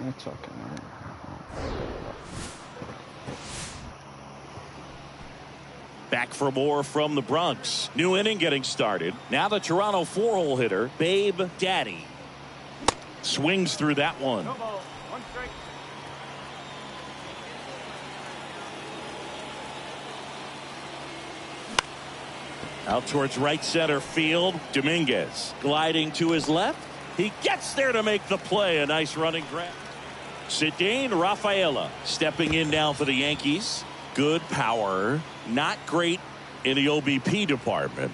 It's okay. Back for more from the Bronx. New inning getting started. Now the Toronto 4-hole hitter, Babe Daddy. Swings through that one. Out towards right center field. Dominguez gliding to his left. He gets there to make the play. A nice running grab. Ceddanne Rafaela stepping in now for the Yankees. Good power. Not great in the OBP department.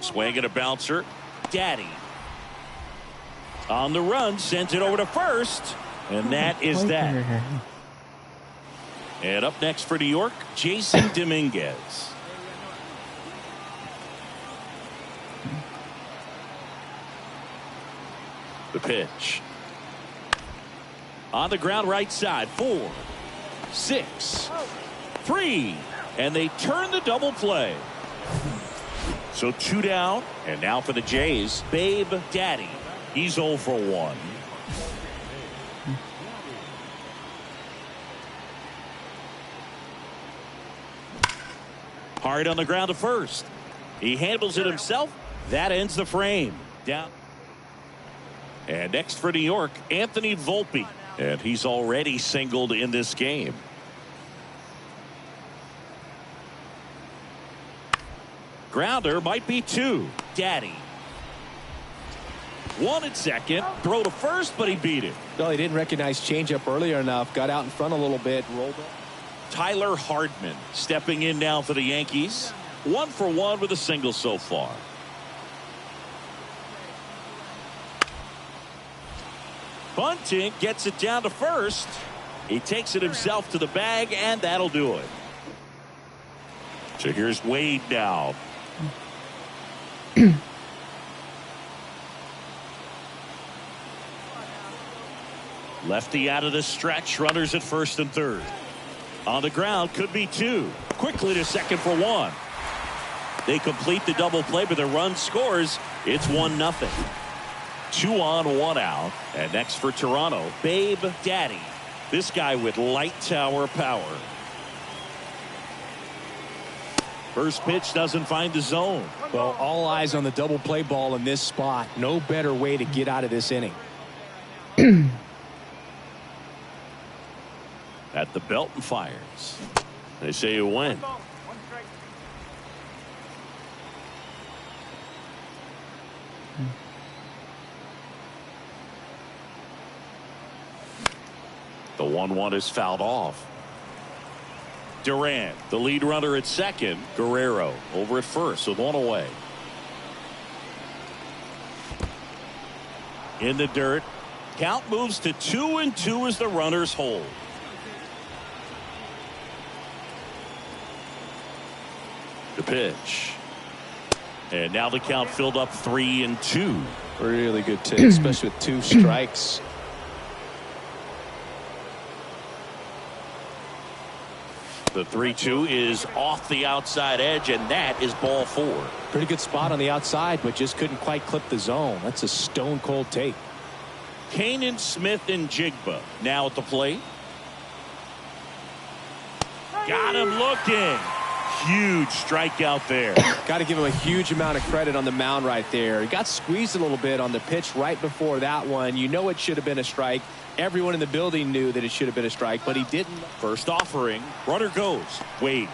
Swing and a bouncer. Daddy. On the run. Sends it over to first. And that is that. And up next for New York, Jason Dominguez. The pitch. On the ground right side. 4, 6, 3. And they turn the double play. So 2 down. And now for the Jays, Babe Daddy. He's 0 for 1. Hard on the ground to first. He handles it himself. That ends the frame. Down. And next for New York, Anthony Volpe. And he's already singled in this game. Grounder might be 2. Daddy. 1 at second. Throw to first, but he beat it. Well, he didn't recognize changeup earlier enough. Got out in front a little bit. Rolled up. Tyler Hardman stepping in now for the Yankees. 1 for 1 with a single so far. Bunting gets it down to first. He takes it himself to the bag, and that'll do it. So here's Wade now. Lefty out of the stretch. Runners at first and third. On the ground, could be 2. Quickly to second for 1. They complete the double play, but the run scores. It's 1-0. 2 on, 1 out. And next for Toronto, Babe Daddy. This guy with light tower power. First pitch doesn't find the zone. Well, all eyes on the double play ball in this spot. No better way to get out of this inning. At the belt and fires. They say you win. The 1-1 is fouled off. Durant, the lead runner at second. Guerrero over at first with 1 away. In the dirt. Count moves to 2-2 as the runners hold. The pitch. And now the count filled up 3-2. Really good take, especially with 2 strikes. The 3-2 is off the outside edge, and that is ball 4. Pretty good spot on the outside, but just couldn't quite clip the zone. That's a stone cold take. Canaan Smith and Jigba now at the plate. Got him looking. Huge strikeout there. Got to give him a huge amount of credit on the mound right there. He got squeezed a little bit on the pitch right before that one. You know it should have been a strike. Everyone in the building knew that it should have been a strike, but he didn't. First offering. Runner goes. Wade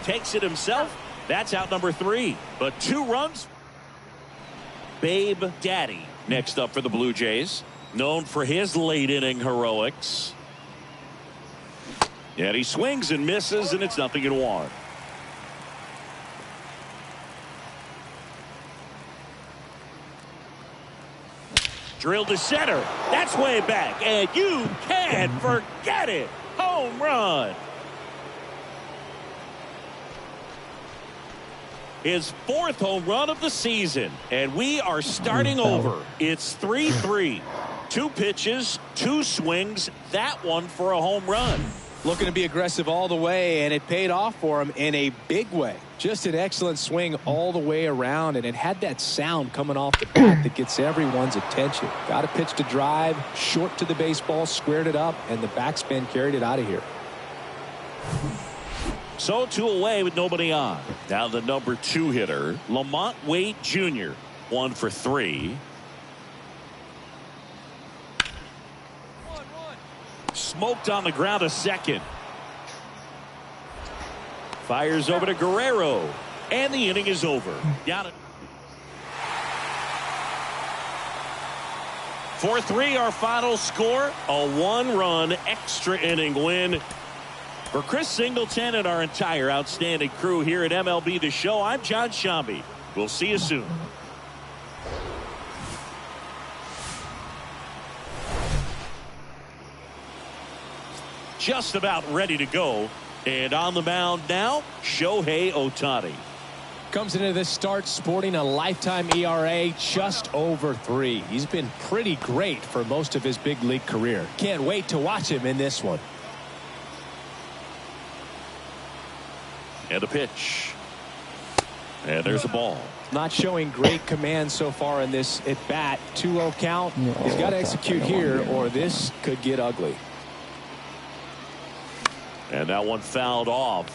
takes it himself. That's out number 3. But 2 runs. Babe Daddy next up for the Blue Jays. Known for his late inning heroics. And he swings and misses, and it's 0-1. Drilled to center. That's way back, and you can't forget it. Home run. His 4th home run of the season, and we are starting over. It's 3-3. 2 pitches, 2 swings. That one for a home run. Looking to be aggressive all the way, and it paid off for him in a big way. Just an excellent swing all the way around, and it had that sound coming off the bat that gets everyone's attention. Got a pitch to drive, short to the baseball, squared it up, and the backspin carried it out of here. So 2 away with nobody on. Now the number 2 hitter, Lamont Wade Jr. 1 for 3. Smoked on the ground a second. Fires over to Guerrero. And the inning is over. Got it. 4-3 our final score. A 1-run extra inning win for Chris Singleton and our entire outstanding crew here at MLB The Show. I'm John Shambi. We'll see you soon. Just about ready to go. And on the mound now, Shohei Ohtani. Comes into this start sporting a lifetime ERA just over 3. He's been pretty great for most of his big league career. Can't wait to watch him in this one. And a pitch. And there's a ball. Not showing great command so far in this at bat. 2-0 count. He's got to execute here or this could get ugly. And that one fouled off.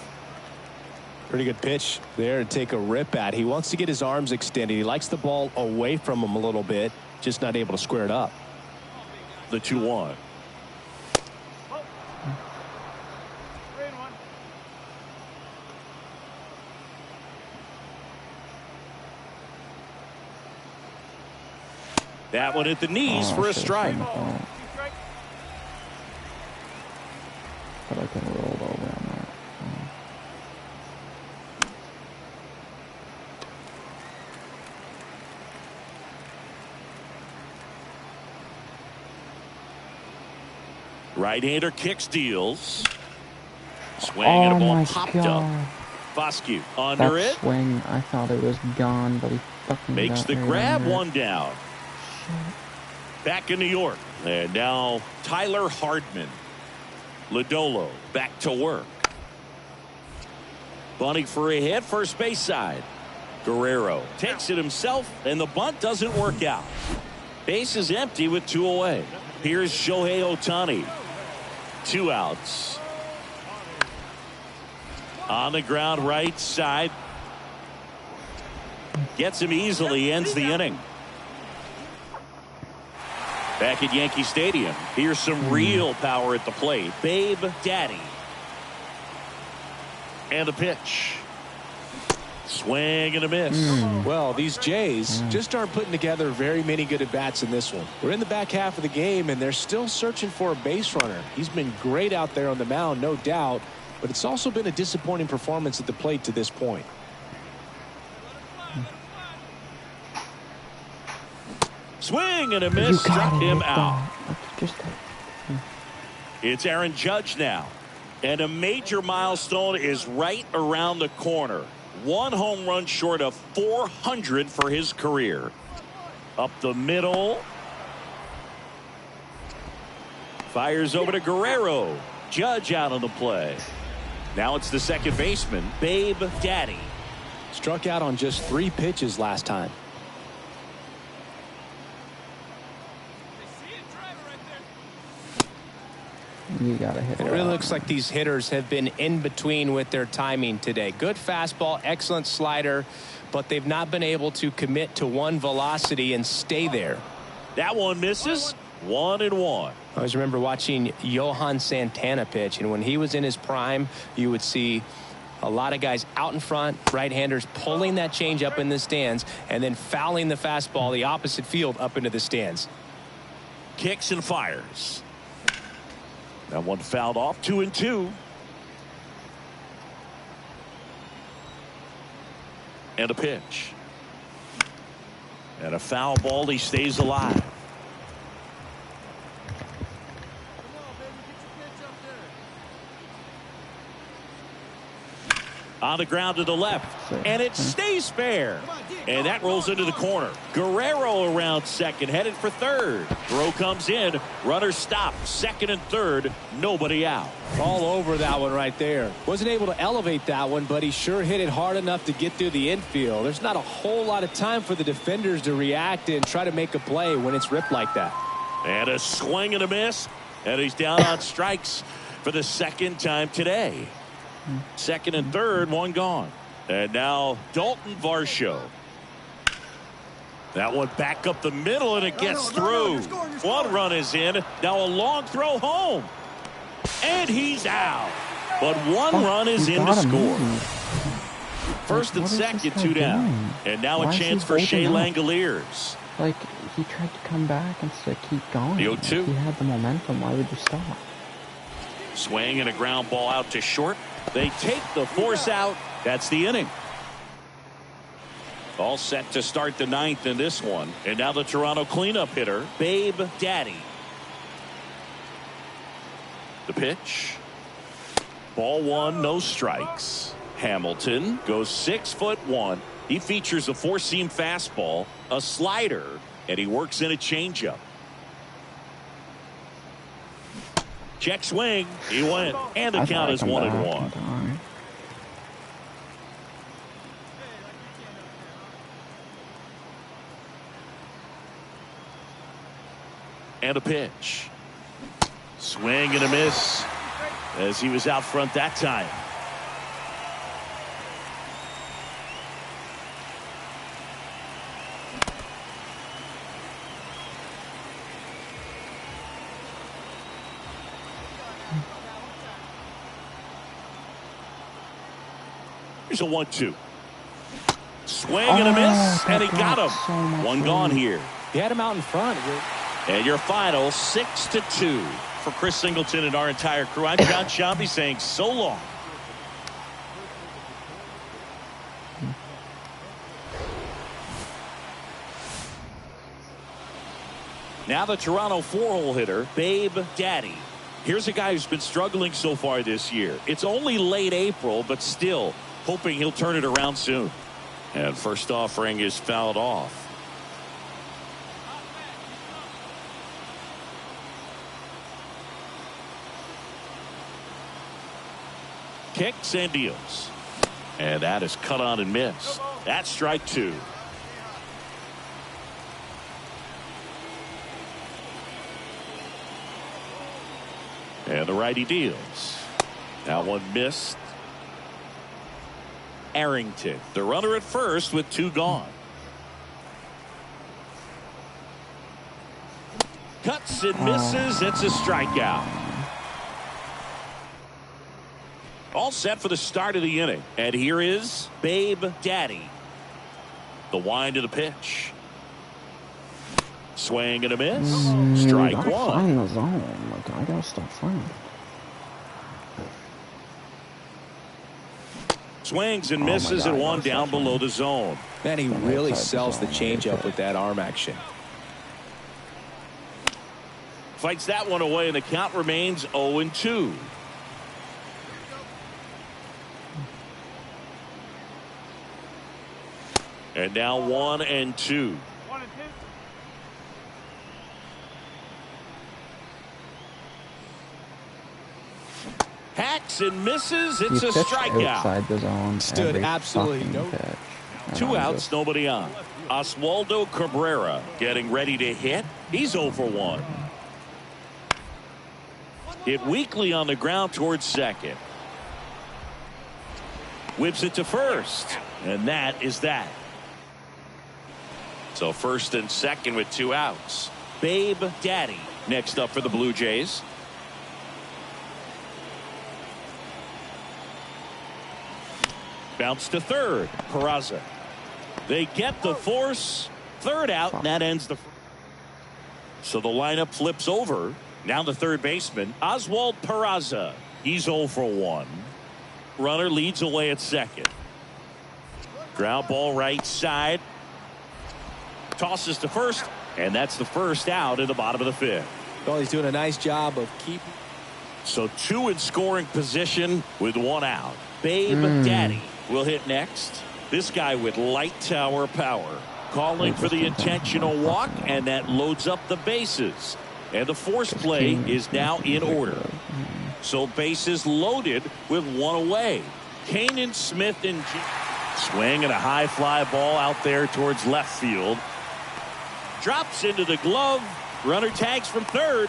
Pretty good pitch there to take a rip at. He wants to get his arms extended. He likes the ball away from him a little bit, just not able to square it up. The 2-1. That one at the knees for a strike. But I can roll over on that. Right-hander kicks, deals. Swing and a ball popped up. Foscue under that it. Swing, I thought it was gone, but he fucking Makes the grab, one down. Back in New York. And now Tyler Hardman. Lodolo back to work. Bunting for a hit, first base side. Guerrero takes it himself, and the bunt doesn't work out. Base is empty with 2 away. Here's Shohei Ohtani. 2 outs. On the ground, right side. Gets him easily, ends the inning. Back at Yankee Stadium, here's some real power at the plate. Babe Daddy. And the pitch. Swing and a miss. Well, these Jays just aren't putting together very many good at-bats in this one. We're in the back half of the game, and they're still searching for a base runner. He's been great out there on the mound, no doubt, but it's also been a disappointing performance at the plate to this point. Swing and a miss, struck him out. Just It's Aaron Judge now. And a major milestone is right around the corner. 1 home run short of 400 for his career. Up the middle. Fires over to Guerrero. Judge out on the play. Now it's the second baseman, Babe Daddy. Struck out on just 3 pitches last time. You gotta hit it. It really looks like these hitters have been in between with their timing today. Good fastball, excellent slider, but they've not been able to commit to one velocity and stay there. That one misses. 1-1. I always remember watching Johan Santana pitch, and when he was in his prime, you would see a lot of guys out in front, right-handers pulling that change up in the stands and then fouling the fastball the opposite field up into the stands. Kicks and fires. That one fouled off. 2-2. And a pitch. And a foul ball. He stays alive. On On the ground to the left, and it stays fair. And that rolls into the corner. Guerrero around second, headed for third. Throw comes in. Runner stopped. Second and third. Nobody out. All over that one right there. Wasn't able to elevate that one, but he sure hit it hard enough to get through the infield. There's not a whole lot of time for the defenders to react and try to make a play when it's ripped like that. And a swing and a miss. And he's down on strikes for the second time today. Second and third, one gone. And now Dalton Varsho. That one back up the middle, and it gets through. One run is in. Now a long throw home. And he's out. But one run is in to score. First and second, two down. And now a chance for Shea Langoliers. Like, he tried to come back and said keep going. The 0-2. He had the momentum. Why would you stop? Swing and a ground ball out to short. They take the force out. That's the inning. All set to start the ninth in this one. And now the Toronto cleanup hitter, Babe Daddy. The pitch. Ball one, no strikes. Hamilton goes 6'1". He features a four-seam fastball, a slider, and he works in a changeup. Check swing. He went. And the count is 1-1. And a pitch. Swing and a miss as he was out front that time. Here's a 1-2. Swing and a miss, and he got him. So one gone here. He had him out in front. And your final 6-2 for Chris Singleton and our entire crew. I'm John Sciambi saying so long. Now the Toronto four-hole hitter, Babe Daddy. Here's a guy who's been struggling so far this year. It's only late April, but still hoping he'll turn it around soon. And first offering is fouled off. Kicks and deals. And that is cut on and missed. That's strike two. And the righty deals. That one missed. Arrington, the runner at first with two gone. Cuts and misses. It's a strikeout. All set for the start of the inning. And here is Babe Daddy. The wind of the pitch. Swing and a miss. Strike one. Find the zone. Like, I gotta stop flying. Swings and misses and one down below the zone. Man, he really sells the changeup with that arm action. Fights that one away, and the count remains 0-2. And now 1-2. Hacks and misses. It's a strikeout. Outside the zone. Stood absolutely no. Two outs, nobody on. Oswaldo Cabrera getting ready to hit. He's 0 for 1. Hit weakly on the ground towards second. Whips it to first. And that is that. So first and second with two outs. Babe Daddy next up for the Blue Jays. Bounce to third. Peraza. They get the force. Third out, and that ends the. So the lineup flips over. Now the third baseman, Oswald Peraza. He's 0 for 1. Runner leads away at second. Ground ball right side. Tosses to first, and that's the first out in the bottom of the fifth. Well, he's doing a nice job of keeping. So two in scoring position with one out. Babe Daddy will hit next. This guy with light tower power. Calling for the intentional walk, and that loads up the bases. And the force play is now in order. So bases loaded with one away. Canaan Smith and swing and a high fly ball out there towards left field. Drops into the glove. Runner tags from third.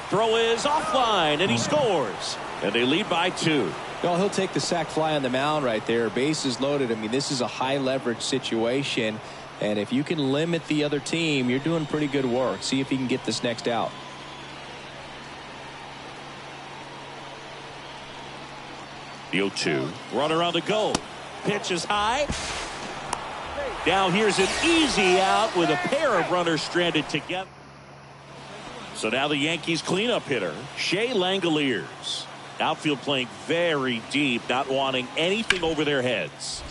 Throw is offline, and he scores. And they lead by 2. Well, he'll take the sac fly on the mound right there. Bases loaded. I mean, this is a high leverage situation. And if you can limit the other team, you're doing pretty good work. See if he can get this next out. The 0-2. Runner on the go. Pitch is high. Now here's an easy out with a pair of runners stranded together. So now the Yankees cleanup hitter, Shea Langoliers. Outfield playing very deep, not wanting anything over their heads.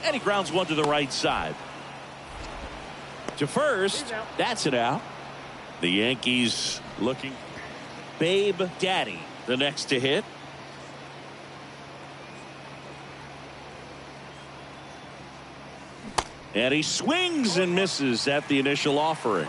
And he grounds one to the right side. To first, that's it out. The Yankees looking. Babe Daddy, the next to hit. And he swings and misses at the initial offering.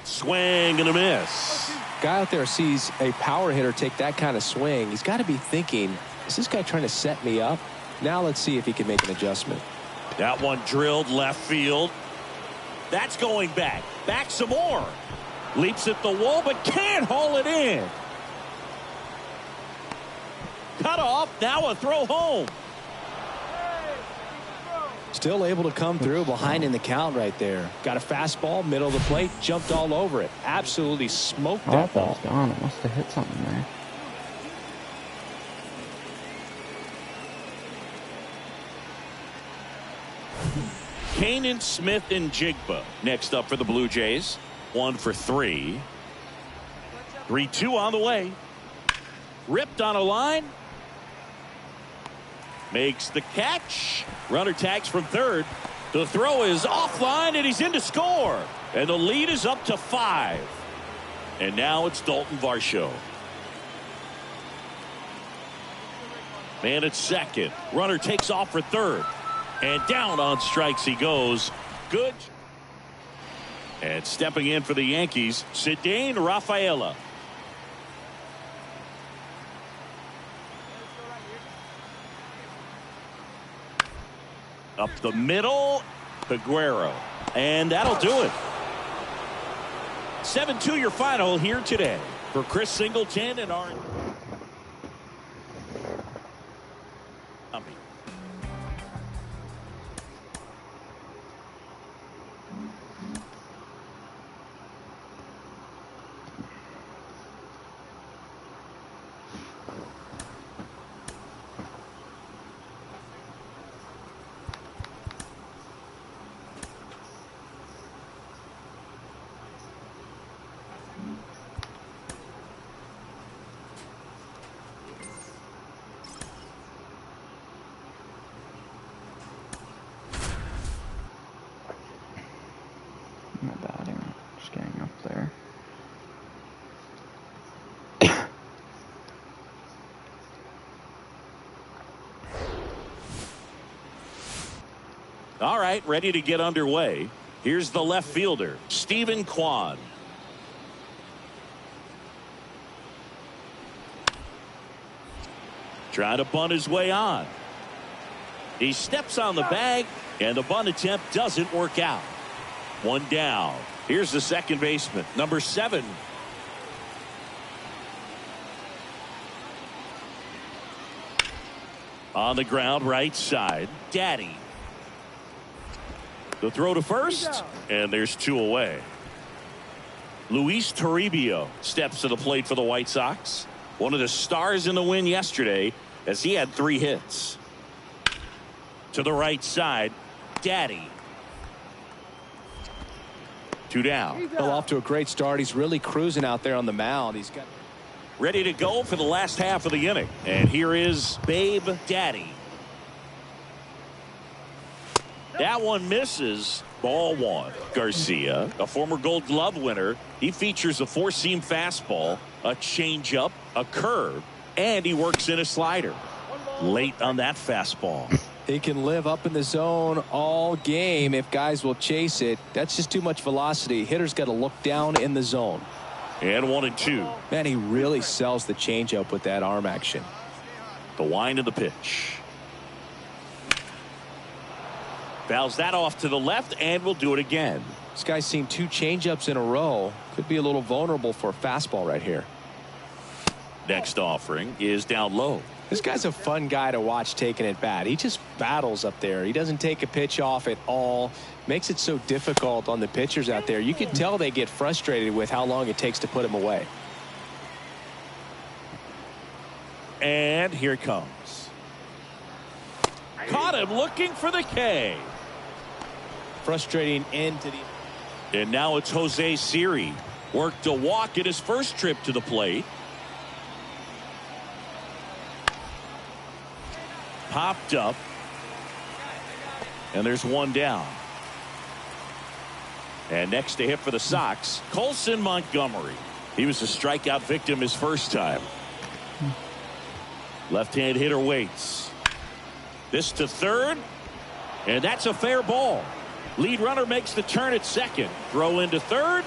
Swing and a miss. Guy out there sees a power hitter take that kind of swing. He's got to be thinking, is this guy trying to set me up? Now let's see if he can make an adjustment. That one drilled left field. That's going back. Back some more. Leaps at the wall, but can't haul it in. Cut off. Now a throw home. Still able to come through behind in the count right there. Got a fastball, middle of the plate, jumped all over it. Absolutely smoked that ball. Gone. It must have hit something there. Canaan Smith and Jigba next up for the Blue Jays. 1 for 3. 3-2 on the way. Ripped on a line. Makes the catch. Runner tags from third. The throw is offline, and he's in to score. And the lead is up to 5. And now it's Dalton Varsho. Man at second. Runner takes off for third. And down on strikes he goes. Good. And stepping in for the Yankees, Ceddanne Rafaela. Up the middle, Peguero. And that'll do it. 7-2 your final here today. For Chris Singleton and our... Not bad, just getting up there. All right, ready to get underway. Here's the left fielder, Stephen Kwan. Trying to bunt his way on. He steps on the bag, and the bunt attempt doesn't work out. One down. Here's the second baseman, number 7. On the ground, right side, Daddy. The throw to first, and there's 2 away. Luis Toribio steps to the plate for the White Sox. One of the stars in the win yesterday, as he had 3 hits. To the right side, Daddy. 2 down. Well, off to a great start. He's really cruising out there on the mound. He's got ready to go for the last half of the inning. And here is Babe Daddy. That one misses. Ball 1. Garcia, a former Gold Glove winner. He features a 4-seam fastball. a changeup, a curve, and he works in a slider. Late on that fastball. He can live up in the zone all game if guys will chase it. That's just too much velocity. Hitter's got to look down in the zone. And 1-2. Man, he really sells the changeup with that arm action. The wind of the pitch. Fouls that off to the left, and will do it again. This guy's seen 2 changeups in a row. Could be a little vulnerable for a fastball right here. Next offering is down low. This guy's a fun guy to watch taking at bat. He just battles up there. He doesn't take a pitch off at all. Makes it so difficult on the pitchers out there. You can tell they get frustrated with how long it takes to put him away. And here it comes. Caught him looking for the K. Frustrating end to the... And now it's Jose Siri. Worked a walk in his first trip to the plate. Popped up. And there's one down. And next to hit for the Sox, Colson Montgomery. He was a strikeout victim his first time. Left-hand hitter waits. This to third. And that's a fair ball. Lead runner makes the turn at second. Throw into third.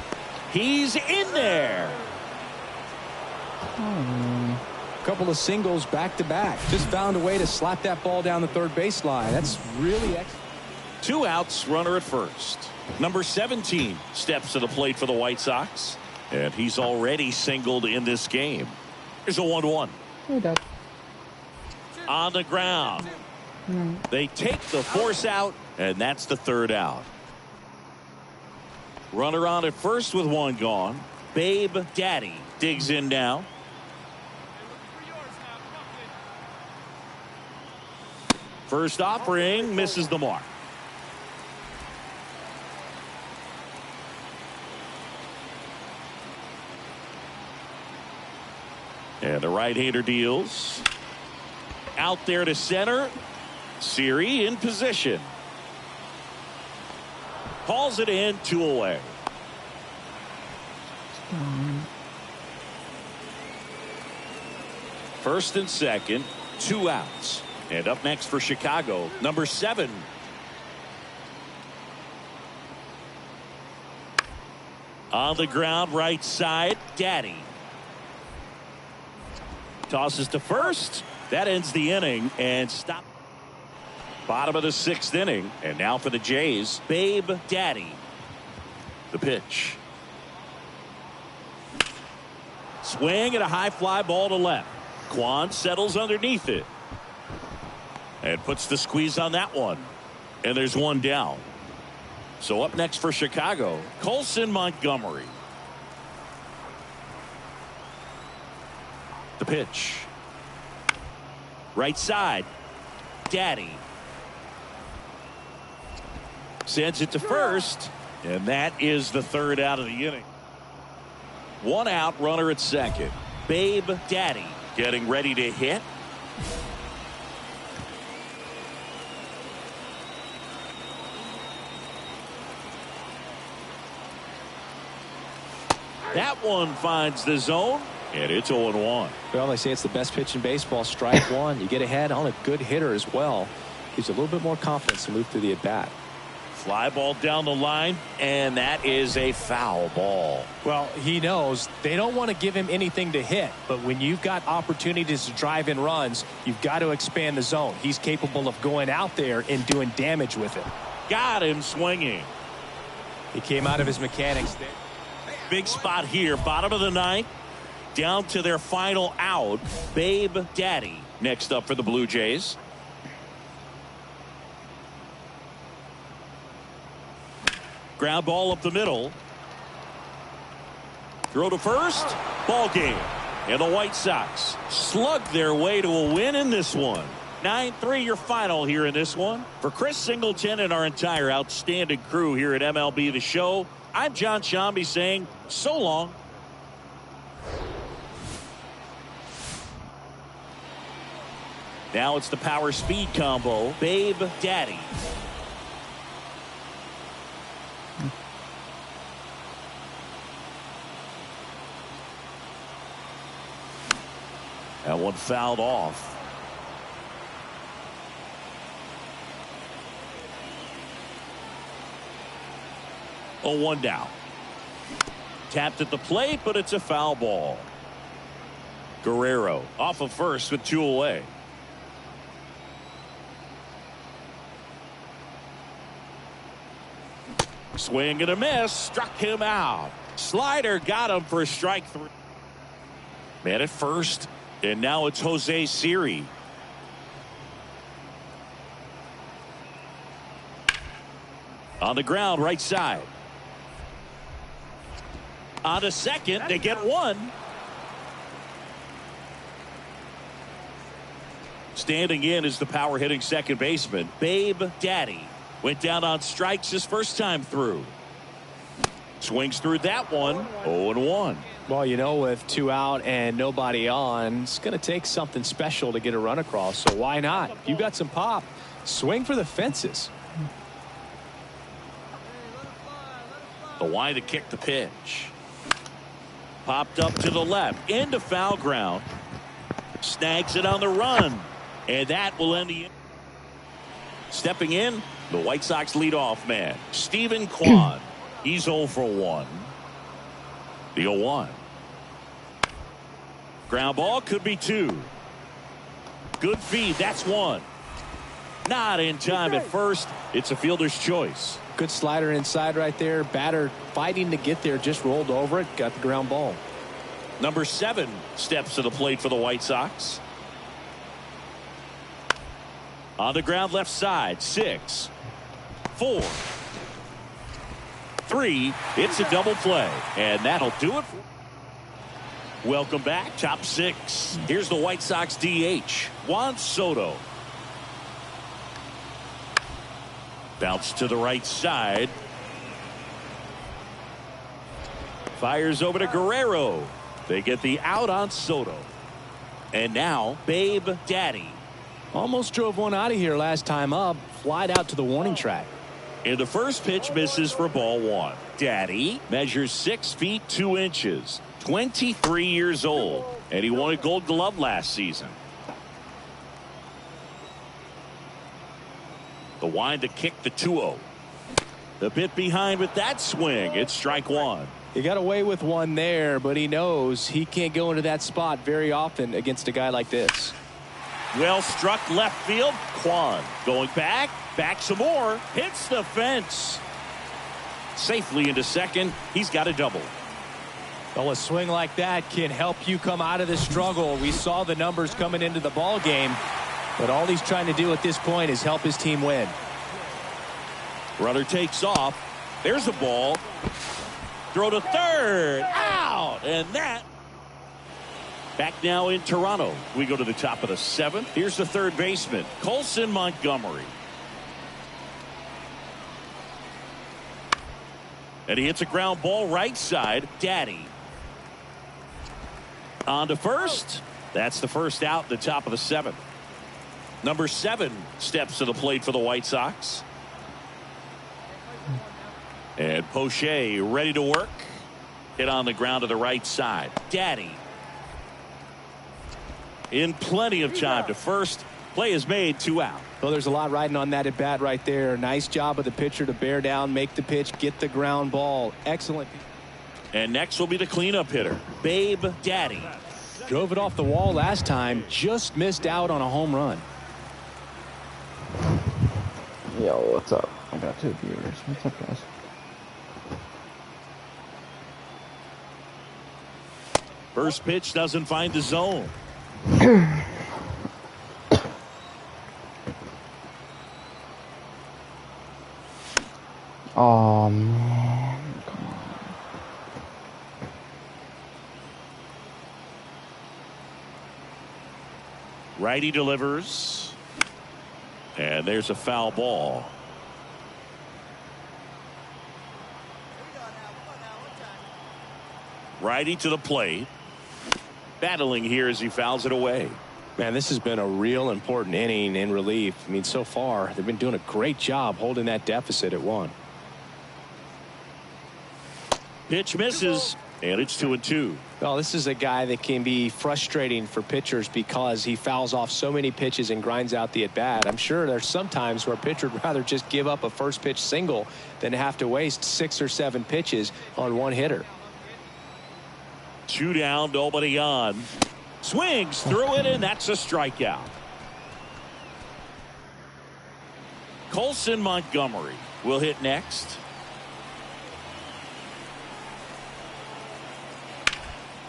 He's in there. Couple of singles back to back. Just found a way to slap that ball down the third baseline. That's really excellent. 2 outs, runner at first. Number 17 steps to the plate for the White Sox. And he's already singled in this game. Here's a 1-1. Hey, Dad. On the ground. They take the force out, and that's the third out. Runner on at first with one gone. Babe Daddy digs in now. First offering misses the mark. And the right-hander deals. Out there to center. Siri in position. Calls it in, 2 away. First and second, 2 outs. And up next for Chicago, number 7. On the ground, right side, Daddy. Tosses to first. That ends the inning and stop. Bottom of the 6th inning. And now for the Jays, Babe Daddy. The pitch. Swing and a high fly ball to left. Kwan settles underneath it. And puts the squeeze on that one. And there's one down. So up next for Chicago, Colson Montgomery. The pitch. Right side. Daddy. Sends it to first. And that is the third out of the inning. 1 out, runner at second. Babe Daddy getting ready to hit. That one finds the zone, and it's 0-1. Well, they say it's the best pitch in baseball. Strike one. You get ahead on a good hitter as well. Gives you a little bit more confidence to move through the at-bat. Fly ball down the line, and that is a foul ball. Well, he knows they don't want to give him anything to hit, but when you've got opportunities to drive in runs, you've got to expand the zone. He's capable of going out there and doing damage with it. Got him swinging. He came out of his mechanics there. Big spot here, bottom of the 9th. Down to their final out. Babe Daddy next up for the Blue Jays. Ground ball up the middle. Throw to first. Ball game. And the White Sox slug their way to a win in this one. 9-3 your final here in this one. For Chris Singleton and our entire outstanding crew here at MLB The Show, I'm John Shambi saying so long. Now it's the power speed combo. Babe Daddy. That one fouled off. Oh, 1 down. Tapped at the plate, but it's a foul ball. Guerrero off of first with 2 away. Swing and a miss. Struck him out. Slider got him for strike 3. Man at first, and now it's Jose Siri. On the ground, right side. On to second, they get 1. Standing in is the power hitting second baseman, Babe Daddy. Went down on strikes his first time through. Swings through that one. 0-1. Well, you know, with 2 out and nobody on, it's going to take something special to get a run across. So why not? You got some pop. Swing for the fences. The wind to kick the pitch. Popped up to the left. Into foul ground. Snags it on the run. And that will end the inning. Stepping in, the White Sox leadoff man, Steven Kwan. He's 0 for 1. The 0-1. Ground ball could be 2. Good feed. That's 1. Not in time at first. It's a fielder's choice. Good slider inside right there. Batter fighting to get there. Just rolled over it. Got the ground ball. Number 7 steps to the plate for the White Sox. On the ground left side. 6, 4, 3. It's a double play. And that'll do it. Welcome back. Top 6. Here's the White Sox DH, Juan Soto. Bounce to the right side. Fires over to Guerrero. They get the out on Soto. And now Babe Daddy. Almost drove one out of here last time up. Flied out to the warning track. And the first pitch misses for ball 1. Daddy measures 6 feet 2 inches. 23 years old. And he won a Gold Glove last season. The wind to kick the 2-0. The bit behind with that swing. It's strike 1. He got away with one there, but he knows he can't go into that spot very often against a guy like this. Well struck left field. Kwan going back some more. Hits the fence. Safely into second. He's got a double. Well, a swing like that can help you come out of the struggle. We saw the numbers coming into the ball game, but all he's trying to do at this point is help his team win. Runner takes off. There's a ball. Throw to third. Out. And that. Back now in Toronto. We go to the top of the 7th. Here's the third baseman, Colson Montgomery. And he hits a ground ball right side. Daddy. On to first. That's the first out, the top of the 7th. Number 7 steps to the plate for the White Sox. And Poche ready to work. Hit on the ground to the right side. Daddy. In plenty of time to first. Play is made, 2 out. Well, there's a lot riding on that at bat right there. Nice job of the pitcher to bear down, make the pitch, get the ground ball. Excellent. And next will be the cleanup hitter, Babe Daddy. Drove it off the wall last time, just missed out on a home run. Yo, what's up? I got 2 viewers. What's up, guys? First pitch doesn't find the zone. Oh man, come on. Righty delivers. And there's a foul ball. Righty to the plate. Battling here as he fouls it away. Man, this has been a real important inning in relief. I mean, so far, they've been doing a great job holding that deficit at 1. Pitch misses, and it's 2-2. Well, this is a guy that can be frustrating for pitchers because he fouls off so many pitches and grinds out the at-bat. I'm sure there's some times where a pitcher would rather just give up a first pitch single than have to waste 6 or 7 pitches on one hitter. 2 down, nobody on. Swings through it, and that's a strikeout. Colson Montgomery will hit next.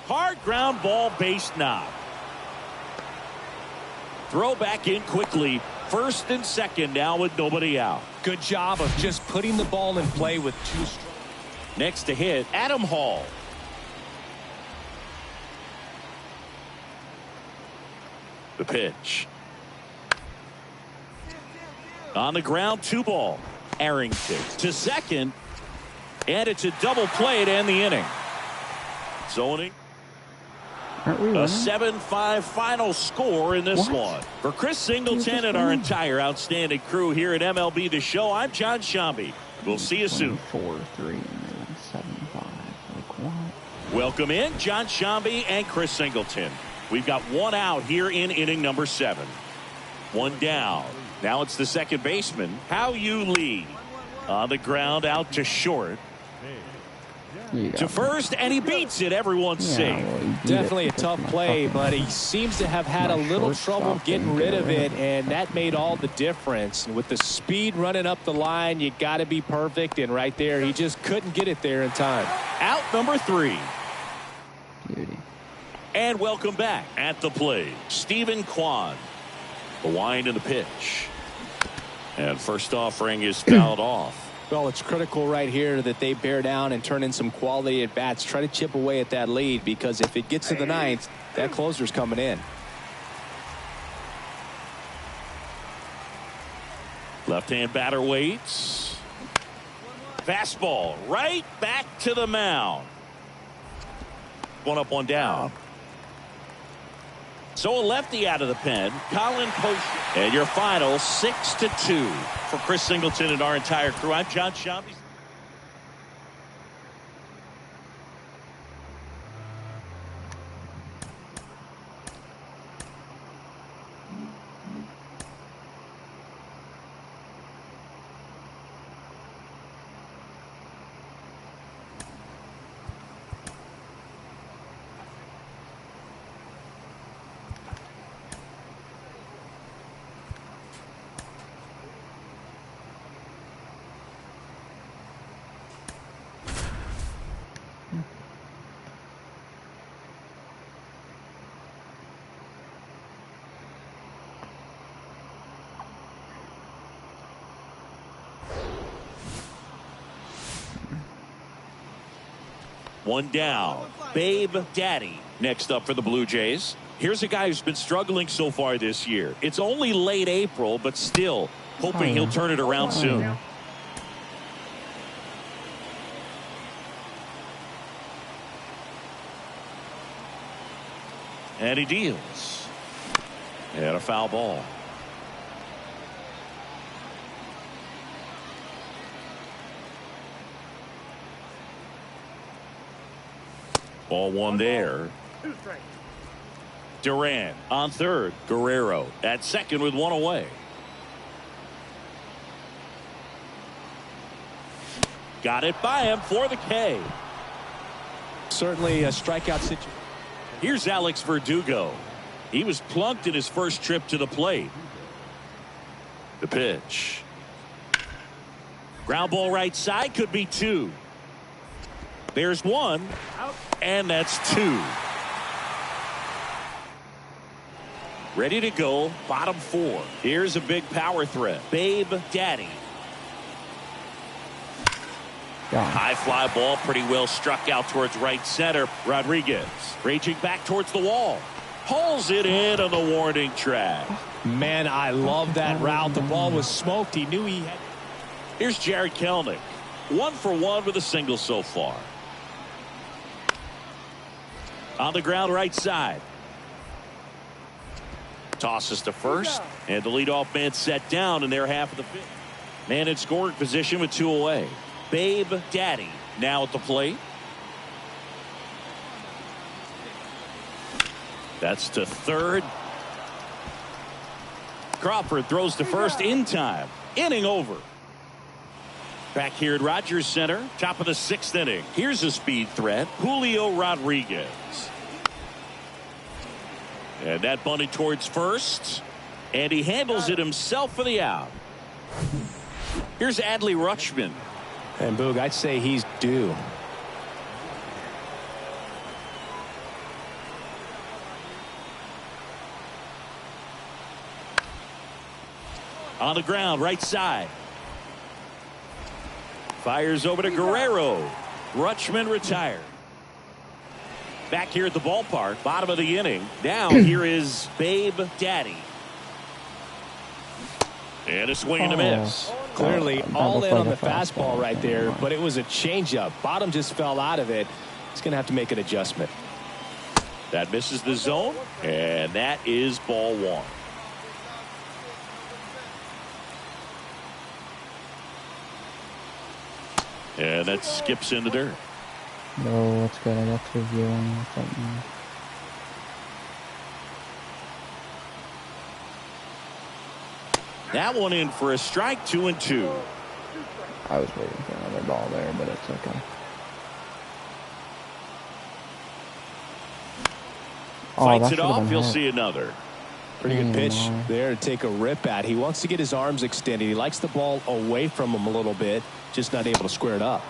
Hard ground ball, base knob. Throw back in quickly. First and second now with nobody out. Good job of just putting the ball in play with 2 strikes. Next to hit, Adam Hall. The pitch. On the ground, 2 ball. Arrington to second. And it's a double play to end the inning. Zoning. Aren't we A winning? 7-5 final score in this one. For Chris Singleton and our entire outstanding crew here at MLB The Show, I'm John Shambi. We'll see you soon. 4-3 and 7-5. Like what? Welcome in, John Shambi and Chris Singleton. We've got 1 out here in inning number 7. 1 down. Now it's the second baseman, Hao-Yu Lee. On the ground, out to short. To first, and he beats it. Everyone's safe. Well, Definitely a tough play, but he seems to have had a little trouble getting rid of it, and that made all the difference. And with the speed running up the line, you got to be perfect, and right there, he just couldn't get it there in time. Out number 3. Beauty. And welcome back at the plate, Stephen Kwan. The wind and the pitch. And first offering is fouled off. Well, it's critical right here that they bear down and turn in some quality at bats. Try to chip away at that lead, because if it gets to the 9th, that closer's coming in. Left-hand batter waits. Fastball right back to the mound. 1 up, 1 down. So a lefty out of the pen, Colin Post. And your final 6-2 for Chris Singleton and our entire crew. I'm John Shambi. One down. Babe Daddy next up for the Blue Jays. Here's a guy who's been struggling so far this year. It's only late April, but still hoping he'll turn it around soon. And he deals. And a foul ball. Ball 1 there. Durant on third. Guerrero at second with 1 away. Got it by him for the K. Certainly a strikeout situation. Here's Alex Verdugo. He was plunked in his first trip to the plate. The pitch. Ground ball right side, could be 2. There's 1. And that's 2. Ready to go, bottom 4. Here's a big power threat. Babe Daddy. High fly ball, pretty well struck out towards right center. Rodriguez reaching back towards the wall. Pulls it in on the warning track. Man, I love that route. The ball was smoked. He knew he had. Here's Jared Kelenic. 1 for 1 with a single so far. On the ground right side. Tosses to first. And the leadoff man set down in their half of the 5th. Man in scoring position with 2 away. Babe Daddy now at the plate. That's to third. Crawford throws to first in time. Inning over. Back here at Rogers Center, top of the 6th inning. Here's a speed threat, Julio Rodriguez. And that bunted towards first. And he handles it himself for the out. Here's Adley Rutschman. And Boog, I'd say he's due. On the ground, right side. Fires over to Guerrero. Rutschman retired. Back here at the ballpark, bottom of the inning. Now here is Babe Daddy. And a swing and a miss. Clearly all in on the fastball right there, but it was a changeup. Bottom just fell out of it. He's going to have to make an adjustment. That misses the zone, and that is ball 1. And that skips in the dirt. No, that's good. I got to reviewing something. That one in for a strike, 2-2. I was waiting for another ball there, but it's okay. Fights it off. You'll see another. Pretty good pitch there to take a rip at. He wants to get his arms extended. He likes the ball away from him a little bit, just not able to square it up.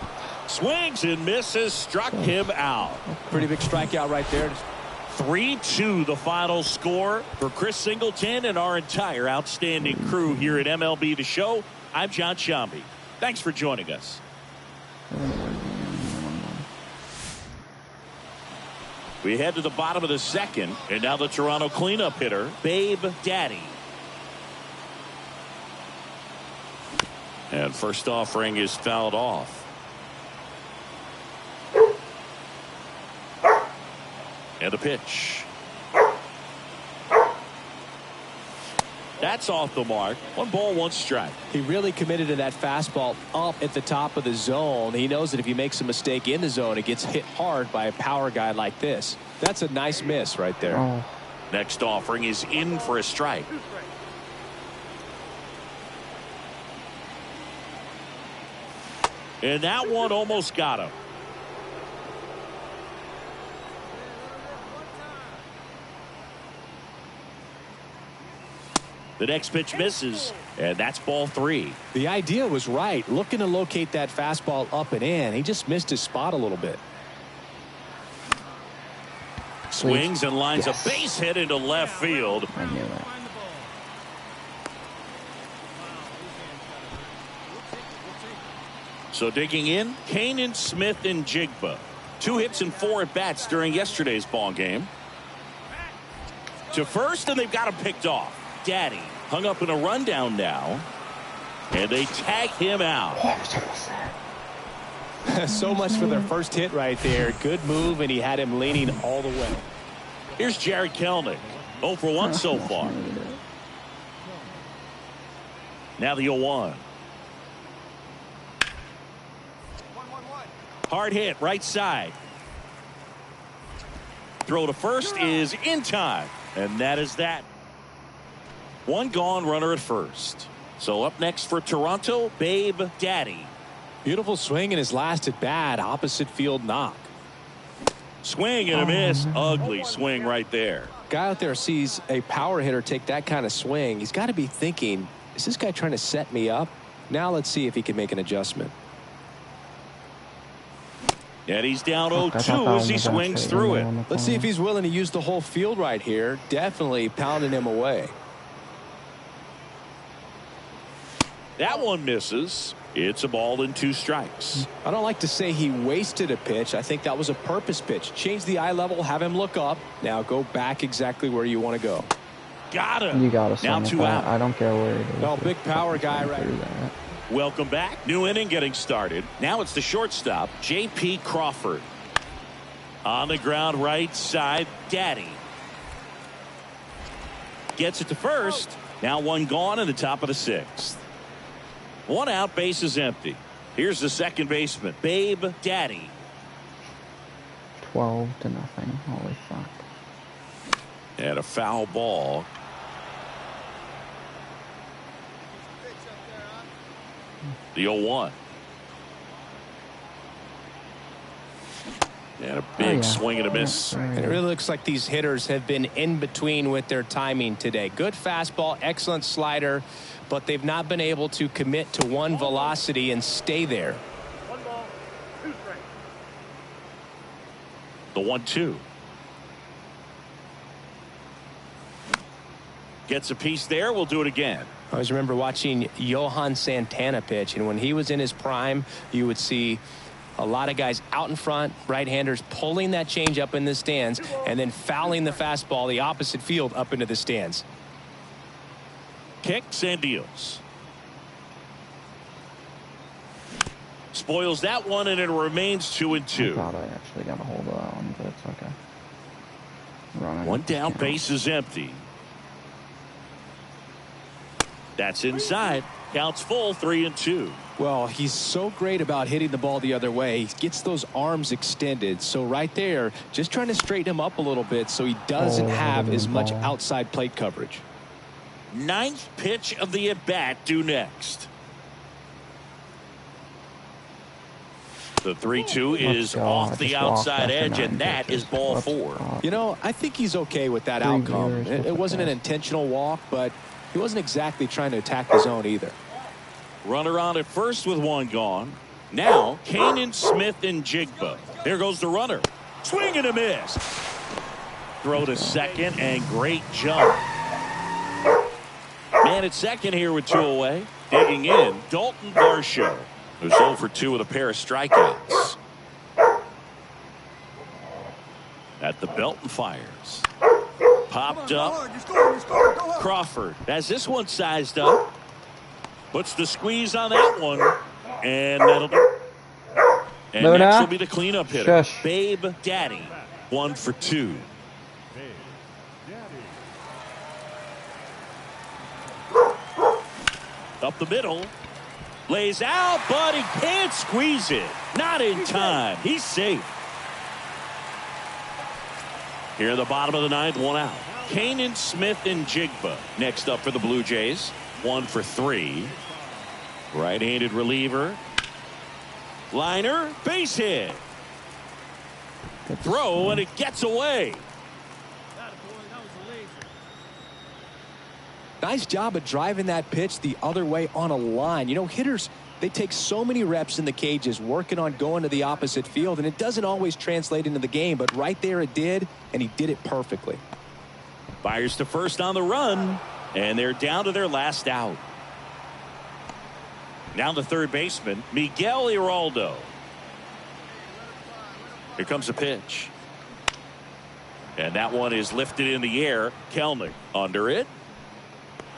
Swings and misses, struck him out. Pretty big strikeout right there. 3-2 the final score for Chris Singleton and our entire outstanding crew here at MLB The Show. I'm John Sciambi. Thanks for joining us. We head to the bottom of the 2nd, and now the Toronto cleanup hitter, Babe Daddy. And first offering is fouled off. And a pitch. That's off the mark. 1 ball, 1 strike. He really committed to that fastball up at the top of the zone. He knows that if he makes a mistake in the zone, it gets hit hard by a power guy like this. That's a nice miss right there. Oh. Next offering is in for a strike. And that one almost got him. The next pitch misses, and that's ball 3. The idea was right, looking to locate that fastball up and in. He just missed his spot a little bit. Swings and lines a base hit into left field. I knew that. So digging in, Kanan Smith and Jigba. 2 hits and 4 at bats during yesterday's ball game. To first, and they've got him picked off. Daddy hung up in a rundown now, and they tag him out. So much for their first hit right there. Good move, and he had him leaning all the way. Here's Jared Kelenic. 0 for 1 so far. Now the 0-1. Hard hit, right side. Throw to first is in time, and that is that. 1 gone, runner at first. So up next for Toronto, Babe Daddy. Beautiful swing in his last at bat, opposite field knock. Swing and a miss. Ugly swing right there. Guy out there sees a power hitter take that kind of swing. He's got to be thinking, is this guy trying to set me up? Now let's see if he can make an adjustment. And he's down 0-2 as he swings through it. Let's see if he's willing to use the whole field right here. Definitely pounding him away. That one misses. It's a ball and 2 strikes. I don't like to say he wasted a pitch. I think that was a purpose pitch. Change the eye level, have him look up. Now go back exactly where you want to go. Got him. You got to now 2 out. I don't care where it is. No, big power guy right there. Welcome back. New inning getting started. Now it's the shortstop, J.P. Crawford. On the ground right side, Daddy. Gets it to first. Now 1 gone in the top of the 6th. 1 out, base is empty. Here's the second baseman, Babe Daddy. 12-0. Holy fuck. And a foul ball. The 0-1. And a big swing and a miss. And it really looks like these hitters have been in between with their timing today. Good fastball, excellent slider, but they've not been able to commit to one velocity and stay there. The 1-2. Gets a piece there. We'll do it again. I always remember watching Johan Santana pitch, and when he was in his prime, you would see a lot of guys out in front, right-handers pulling that change up in the stands and then fouling the fastball the opposite field up into the stands. Kicks and deals. Spoils that one, and it remains 2-2. I thought I actually got a hold of that one, but it's okay. Running. One down, base is empty. That's inside. Counts full, 3-2. Well, he's so great about hitting the ball the other way. He gets those arms extended. So right there, just trying to straighten him up a little bit so he doesn't have as much outside plate coverage. Ninth pitch of the at-bat due next. The 3-2 is off the outside edge, and that is ball 4. You know, I think he's okay with that outcome. It wasn't an intentional walk, but he wasn't exactly trying to attack the zone either. Runner on at first with one gone. Now, Canaan, Smith, and Jigba. There goes the runner. Swing and a miss. Throw to second, and great jump. Man at second here with 2 away. Digging in, Dalton Varsho, who's 0 for 2 with a pair of strikeouts. At the belt and fires. Popped up. Crawford has this one sized up. Puts the squeeze on that one. And that'll be. And next will be the cleanup hitter. Babe Daddy. 1 for 2. Up the middle. Lays out, but he can't squeeze it. Not in time. He's safe. Here in the bottom of the 9th, 1 out. Canaan, Smith, and Jigba next up for the Blue Jays. 1 for 3. Right-handed reliever. Liner, base hit. Throw, and it gets away. Nice job of driving that pitch the other way on a line. You know, hitters, they take so many reps in the cages working on going to the opposite field, and it doesn't always translate into the game, but right there it did, and he did it perfectly. Fires to first on the run, and they're down to their last out. Now the third baseman, Miguel Iraldo. Here comes a pitch. And that one is lifted in the air. Kelnick under it.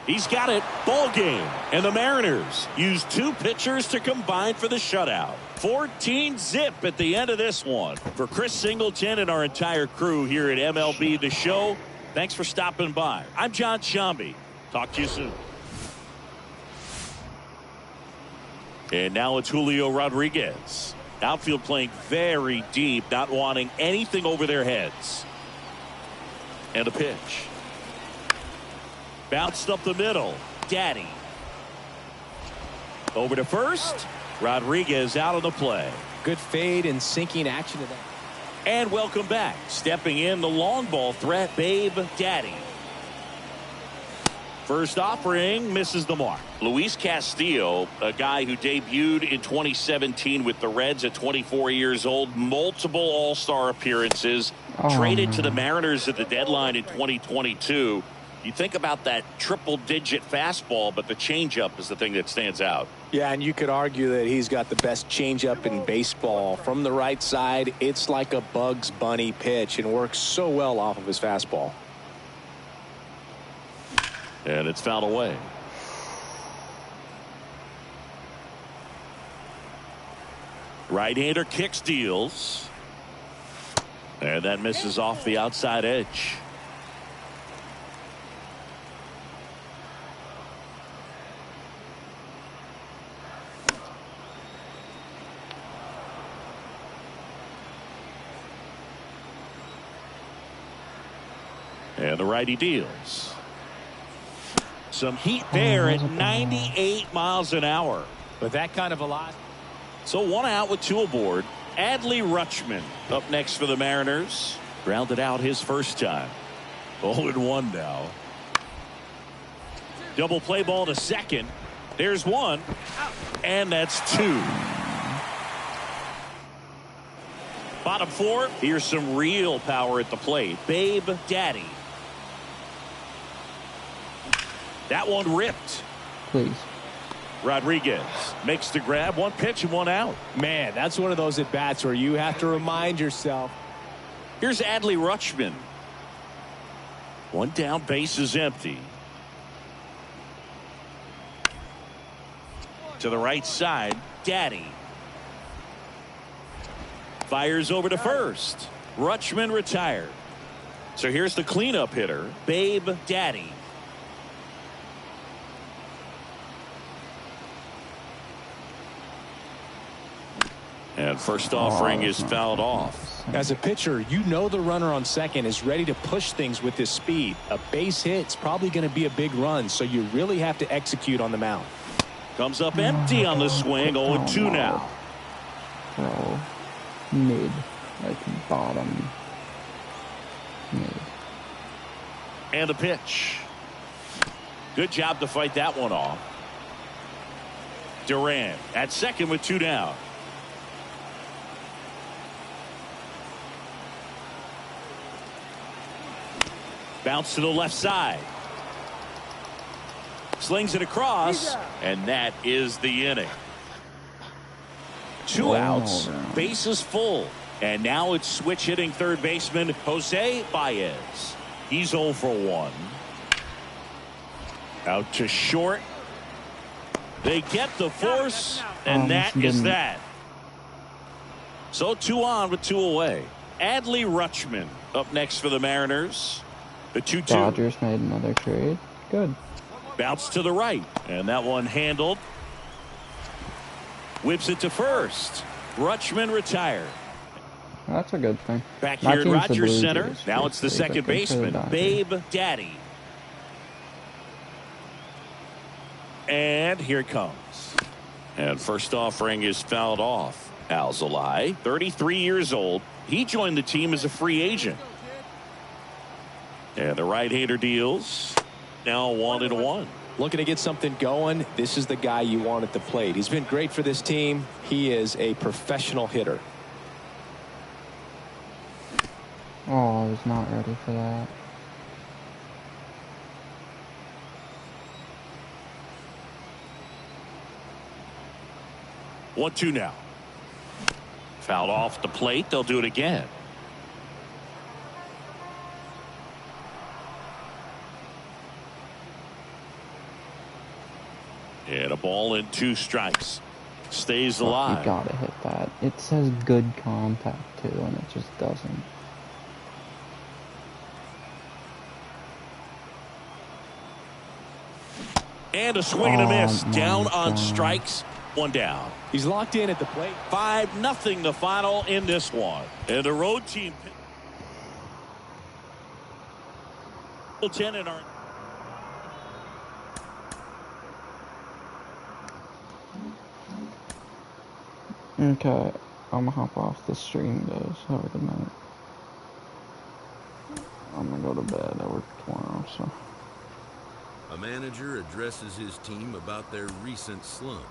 He's got it. Ball game. And the Mariners use 2 pitchers to combine for the shutout. 14-zip at the end of this one. For Chris Singleton and our entire crew here at MLB The Show, thanks for stopping by. I'm John Shambi. Talk to you soon. And now it's Julio Rodriguez. Outfield playing very deep, not wanting anything over their heads. And a pitch. Bounced up the middle. Daddy. Over to first. Rodriguez out of the play. Good fade and sinking action to that. And welcome back. Stepping in the long ball threat, Babe Daddy. First offering misses the mark. Luis Castillo, a guy who debuted in 2017 with the Reds at 24 years old, multiple all-star appearances, traded to the Mariners at the deadline in 2022. You think about that triple-digit fastball, but the changeup is the thing that stands out. Yeah, and you could argue that he's got the best changeup in baseball. From the right side, it's like a Bugs Bunny pitch and works so well off of his fastball. And it's fouled away. Right-hander kicks, deals. And that misses off the outside edge. And the righty deals. Some heat there at 98 miles an hour. With that kind of velocity. So 1 out with 2 aboard. Adley Rutschman up next for the Mariners. Grounded out his first time. 0-1 now. Double play ball to second. There's 1. And that's 2. Bottom 4. Here's some real power at the plate. Babe Daddy. That one ripped. Please. Rodriguez makes the grab. 1 pitch and 1 out. Man, that's one of those at bats where you have to remind yourself. Here's Adley Rutschman. 1 down, base is empty. To the right side, Daddy. Fires over to first. Rutschman retired. So here's the cleanup hitter, Babe Daddy. And first offering is fouled off. As a pitcher, you know the runner on second is ready to push things with his speed. A base hit's probably going to be a big run, so you really have to execute on the mound. Comes up empty on the swing. 0-2 now. Bro. Mid. Like bottom. Mid. And the pitch. Good job to fight that one off. Duran at second with 2 down. Bounce to the left side. Slings it across, and that is the inning. 2 outs, bases full, and now it's switch hitting third baseman Jose Baez. He's 0 for 1. Out to short. They get the force, and that is that. So 2 on with 2 away. Adley Rutschman up next for the Mariners. The 2-2. Dodgers made another trade. Good. Bounce to the right, and that one handled. Whips it to first. Rutschman retired. That's a good thing. Back My here at team's the Rogers Blue Center. Jays, Now it's the basically, second but good for the baseman, Dodgers. Babe Daddy. And here it comes. And first offering is fouled off. Alzolay, 33 years old. He joined the team as a free agent. And the right-hander deals. Now 1-1. Looking to get something going. This is the guy you want at the plate. He's been great for this team. He is a professional hitter. Oh, I was not ready for that. One, 2 now. Fouled off the plate. They'll do it again. And a ball and 2 strikes. Stays alive. You gotta hit that. It says good contact too, and it just doesn't. And a swing and a miss. my Down on God. strikes. 1 down. He's locked in at the plate. 5-0 the final in this one. And the road team. 10 in our. Okay, I'm gonna hop off the stream though, so have a good night. I'm gonna go to bed. I work tomorrow, so. A manager addresses his team about their recent slump.